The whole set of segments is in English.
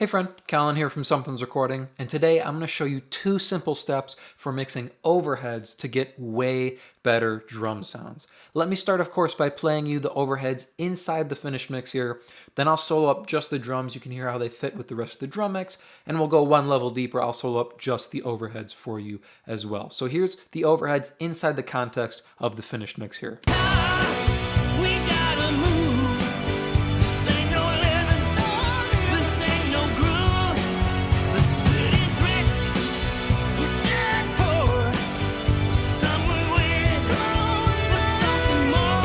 Hey friend, Callan here from Sumthins Recording, and today I'm going to show you two simple steps for mixing overheads to get way better drum sounds. Let me start, of course, by playing you the overheads inside the finished mix here. Then I'll solo up just the drums. You can hear how they fit with the rest of the drum mix, and we'll go one level deeper. I'll solo up just the overheads for you as well. So here's the overheads inside the context of the finished mix here. We gotta move. This ain't no living. This ain't no groove. The city's rich. We're dead poor. Someone with something more.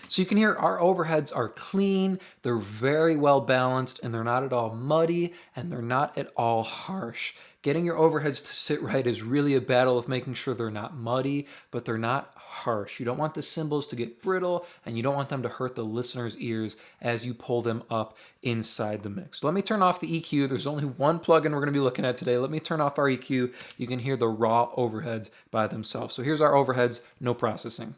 So you can hear our overheads are clean, they're very well balanced, and they're not at all muddy, and they're not at all harsh. Getting your overheads to sit right is really a battle of making sure they're not muddy, but they're not harsh. You don't want the cymbals to get brittle, and you don't want them to hurt the listener's ears as you pull them up inside the mix. So let me turn off the EQ. There's only one plugin we're going to be looking at today. Let me turn off our EQ. You can hear the raw overheads by themselves. So here's our overheads, no processing.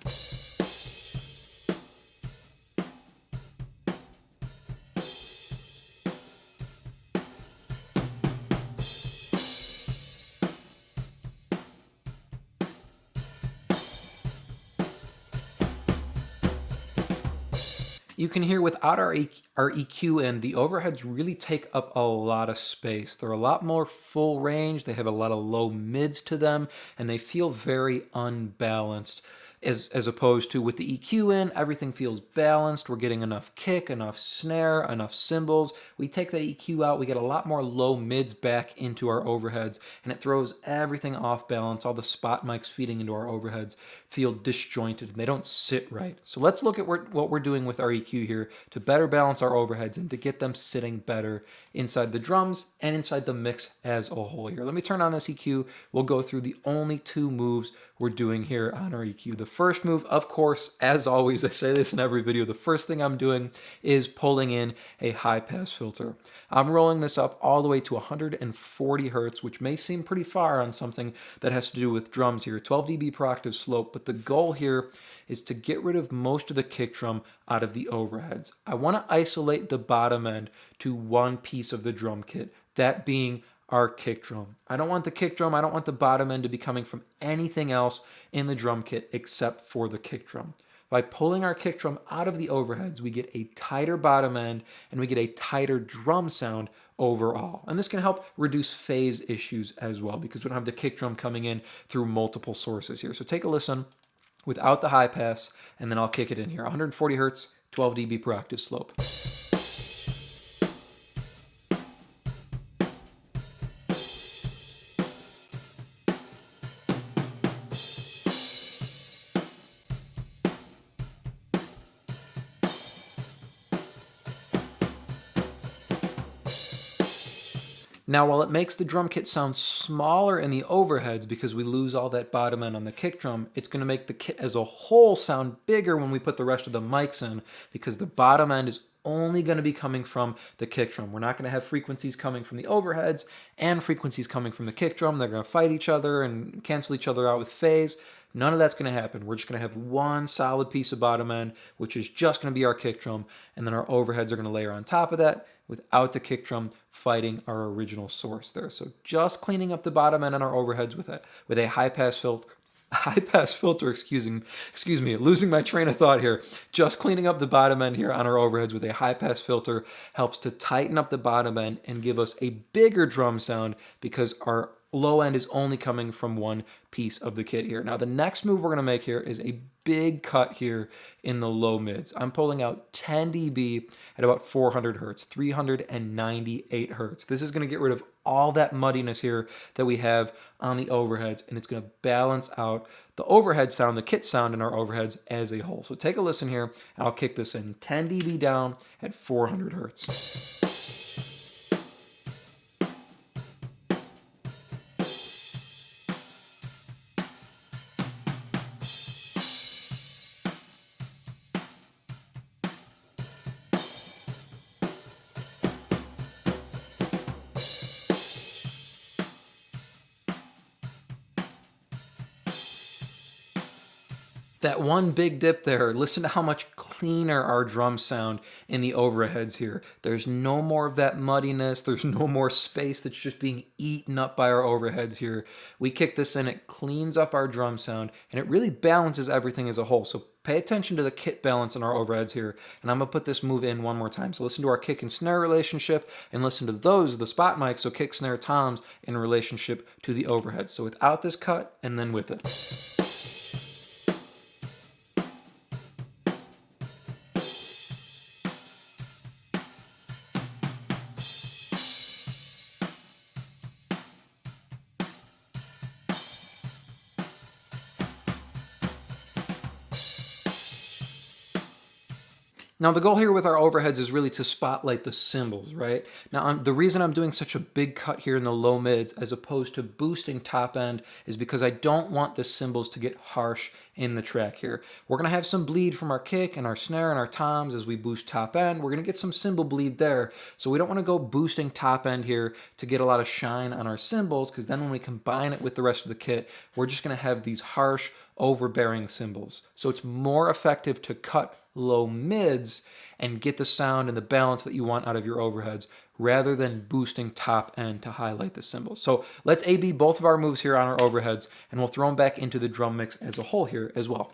You can hear without our EQ in, the overheads really take up a lot of space. They're a lot more full range, they have a lot of low mids to them, and they feel very unbalanced. As opposed to with the EQ in, everything feels balanced. We're getting enough kick, enough snare, enough cymbals. We take that EQ out, we get a lot more low mids back into our overheads, and it throws everything off balance. All the spot mics feeding into our overheads feel disjointed, and they don't sit right. So let's look at what we're doing with our EQ here to better balance our overheads and to get them sitting better inside the drums and inside the mix as a whole here. Let me turn on this EQ. We'll go through the only two moves we're doing here on our EQ. The first move, of course, as always, I say this in every video, the first thing I'm doing is pulling in a high pass filter. I'm rolling this up all the way to 140 hertz, which may seem pretty far on something that has to do with drums here, 12 dB per octave slope, but the goal here is to get rid of most of the kick drum out of the overheads. I want to isolate the bottom end to one piece of the drum kit, that being our kick drum. I don't want the kick drum, I don't want the bottom end to be coming from anything else in the drum kit except for the kick drum. By pulling our kick drum out of the overheads, we get a tighter bottom end and we get a tighter drum sound overall. And this can help reduce phase issues as well because we don't have the kick drum coming in through multiple sources here. So take a listen without the high pass, and then I'll kick it in here. 140 hertz, 12 dB per octave slope. Now, while it makes the drum kit sound smaller in the overheads because we lose all that bottom end on the kick drum, it's going to make the kit as a whole sound bigger when we put the rest of the mics in because the bottom end is only going to be coming from the kick drum. We're not going to have frequencies coming from the overheads and frequencies coming from the kick drum. They're going to fight each other and cancel each other out with phase. None of that's going to happen. We're just going to have one solid piece of bottom end, which is just going to be our kick drum, and then our overheads are going to layer on top of that without the kick drum fighting our original source there. So just cleaning up the bottom end on our overheads with a high pass filter, excuse me, losing my train of thought here. Just cleaning up the bottom end here on our overheads with a high pass filter helps to tighten up the bottom end and give us a bigger drum sound because our low end is only coming from one piece of the kit here. Now the next move we're going to make here is a big cut here in the low mids. I'm pulling out 10 dB at about 400 hertz, 398 hertz. This is going to get rid of all that muddiness here that we have on the overheads, and it's going to balance out the overhead sound, the kit sound in our overheads as a whole. So take a listen here, and I'll kick this in 10 dB down at 400 hertz. That one big dip there, listen to how much cleaner our drums sound in the overheads here. There's no more of that muddiness. There's no more space that's just being eaten up by our overheads here. We kick this in, it cleans up our drum sound, and it really balances everything as a whole. So pay attention to the kit balance in our overheads here, and I'm going to put this move in one more time. So listen to our kick and snare relationship, and listen to those, the spot mics, so kick, snare, toms, in relationship to the overheads. So without this cut, and then with it. Now the goal here with our overheads is really to spotlight the cymbals, right? Now the reason I'm doing such a big cut here in the low mids as opposed to boosting top end is because I don't want the cymbals to get harsh in the track here. We're gonna have some bleed from our kick and our snare and our toms as we boost top end. We're gonna get some cymbal bleed there. So we don't wanna go boosting top end here to get a lot of shine on our cymbals, because then when we combine it with the rest of the kit, we're just gonna have these harsh, overbearing cymbals. So it's more effective to cut low mids and get the sound and the balance that you want out of your overheads rather than boosting top end to highlight the cymbals. So let's A-B both of our moves here on our overheads, and we'll throw them back into the drum mix as a whole here as well.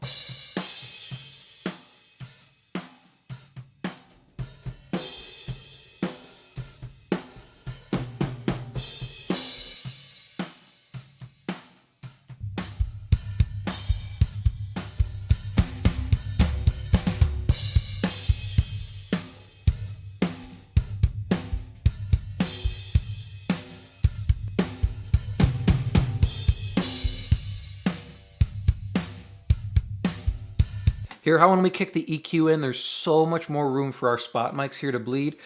Hear how when we kick the EQ in, there's so much more room for our spot mics here to bleed,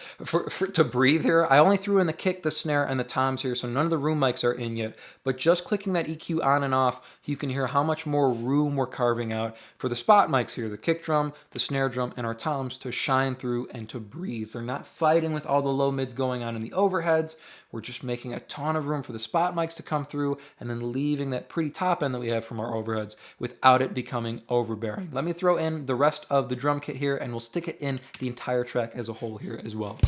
to breathe here. I only threw in the kick, the snare, and the toms here, so none of the room mics are in yet. But just clicking that EQ on and off, you can hear how much more room we're carving out for the spot mics here, the kick drum, the snare drum, and our toms to shine through and to breathe. They're not fighting with all the low mids going on in the overheads. We're just making a ton of room for the spot mics to come through and then leaving that pretty top end that we have from our overheads without it becoming overbearing. Let me throw in the rest of the drum kit here, and we'll stick it in the entire track as a whole here as well.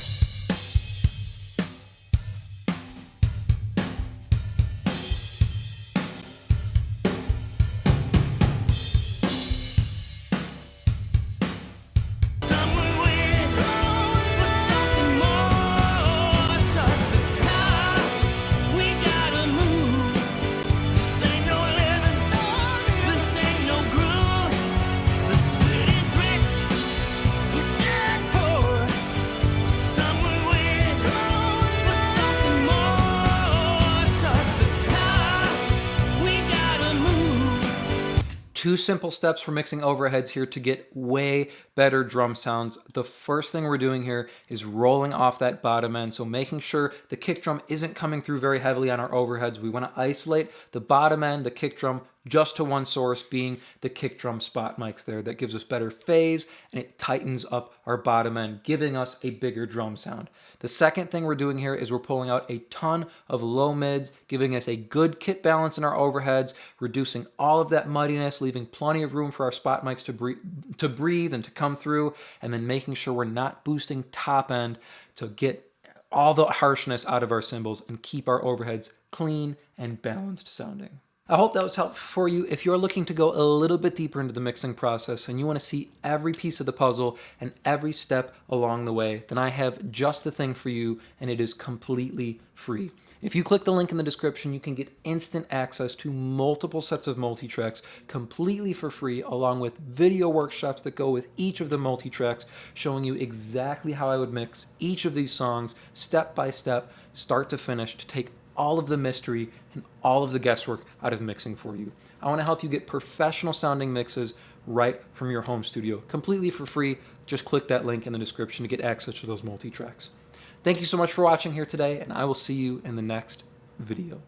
Two simple steps for mixing overheads here to get way better drum sounds. The first thing we're doing here is rolling off that bottom end, so making sure the kick drum isn't coming through very heavily on our overheads. We want to isolate the bottom end, the kick drum, just to one source, being the kick drum spot mics there. That gives us better phase, and it tightens up our bottom end, giving us a bigger drum sound. The second thing we're doing here is we're pulling out a ton of low mids, giving us a good kit balance in our overheads, reducing all of that muddiness, leaving plenty of room for our spot mics to breathe and to come through, and then making sure we're not boosting top end to get all the harshness out of our cymbals and keep our overheads clean and balanced sounding. I hope that was helpful for you. If you're looking to go a little bit deeper into the mixing process and you want to see every piece of the puzzle and every step along the way, then I have just the thing for you, and it is completely free. If you click the link in the description, you can get instant access to multiple sets of multi-tracks completely for free, along with video workshops that go with each of the multi-tracks, showing you exactly how I would mix each of these songs step by step, start to finish, to take all of the mystery and all of the guesswork out of mixing for you. I want to help you get professional sounding mixes right from your home studio, completely for free. Just click that link in the description to get access to those multi-tracks. Thank you so much for watching here today, and I will see you in the next video.